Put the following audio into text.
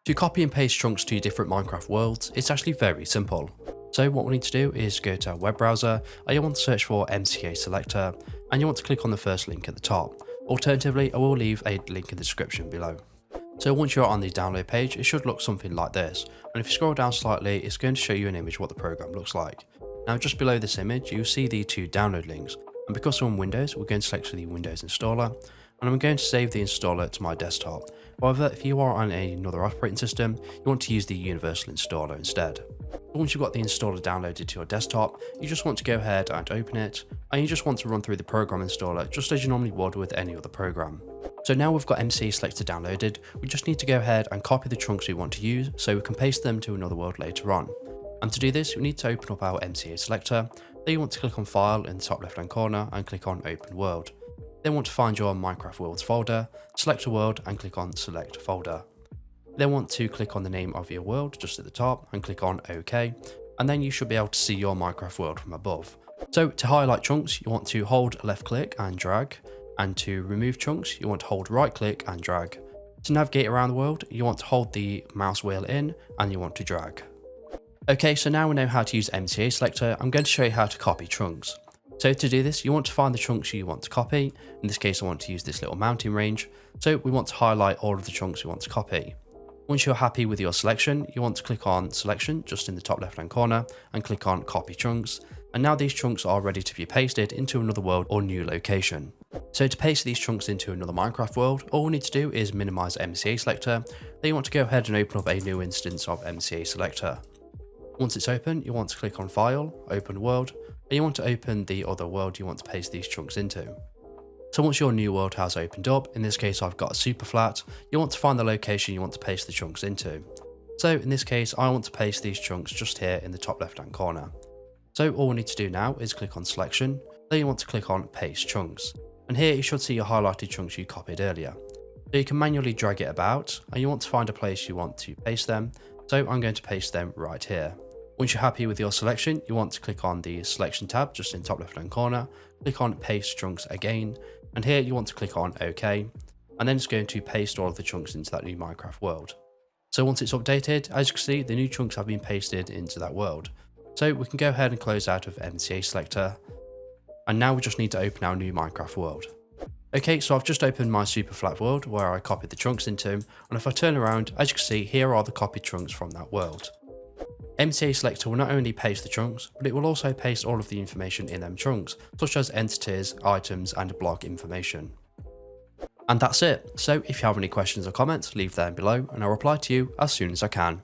To copy and paste chunks to different Minecraft worlds, it's actually very simple. So what we need to do is go to our web browser, and you want to search for MCA Selector, and you want to click on the first link at the top. Alternatively, I will leave a link in the description below. So once you're on the download page, it should look something like this, and if you scroll down slightly, it's going to show you an image of what the program looks like. Now just below this image, you'll see the two download links, and because we're on Windows, we're going to select the Windows installer, and I'm going to save the installer to my desktop. However, if you are on another operating system, you want to use the universal installer instead. Once you've got the installer downloaded to your desktop, you just want to go ahead and open it, and you just want to run through the program installer just as you normally would with any other program. So now we've got MCA Selector downloaded, we just need to go ahead and copy the chunks we want to use so we can paste them to another world later on. And to do this, we need to open up our MCA Selector. Then you want to click on File in the top left hand corner and click on Open World. Then want to find your Minecraft Worlds folder, select a world and click on Select Folder. Then want to click on the name of your world just at the top and click on OK, and then you should be able to see your Minecraft world from above. So to highlight chunks, you want to hold left click and drag, and to remove chunks, you want to hold right click and drag. To navigate around the world, you want to hold the mouse wheel in and you want to drag. Okay, so now we know how to use MCA Selector, I'm going to show you how to copy chunks. So to do this, you want to find the chunks you want to copy. In this case, I want to use this little mountain range. So we want to highlight all of the chunks we want to copy. Once you're happy with your selection, you want to click on Selection just in the top left hand corner and click on Copy Chunks. And now these chunks are ready to be pasted into another world or new location. So to paste these chunks into another Minecraft world, all we need to do is minimize MCA Selector. Then you want to go ahead and open up a new instance of MCA Selector. Once it's open, you want to click on File, Open World, and you want to open the other world you want to paste these chunks into. So once your new world has opened up, in this case I've got a super flat, you want to find the location you want to paste the chunks into. So in this case I want to paste these chunks just here in the top left hand corner. So all we need to do now is click on Selection, then you want to click on Paste Chunks. And here you should see your highlighted chunks you copied earlier. So you can manually drag it about, and you want to find a place you want to paste them, so I'm going to paste them right here. Once you're happy with your selection, you want to click on the Selection tab just in the top left hand corner, click on Paste Chunks again, and here you want to click on OK, and then it's going to paste all of the chunks into that new Minecraft world. So once it's updated, as you can see, the new chunks have been pasted into that world. So we can go ahead and close out of MCA Selector, and now we just need to open our new Minecraft world. Okay, so I've just opened my super flat world where I copied the chunks into, and if I turn around, as you can see, here are the copied chunks from that world. MCA Selector will not only paste the chunks, but it will also paste all of the information in them chunks, such as entities, items, and block information. And that's it. So if you have any questions or comments, leave them below and I'll reply to you as soon as I can.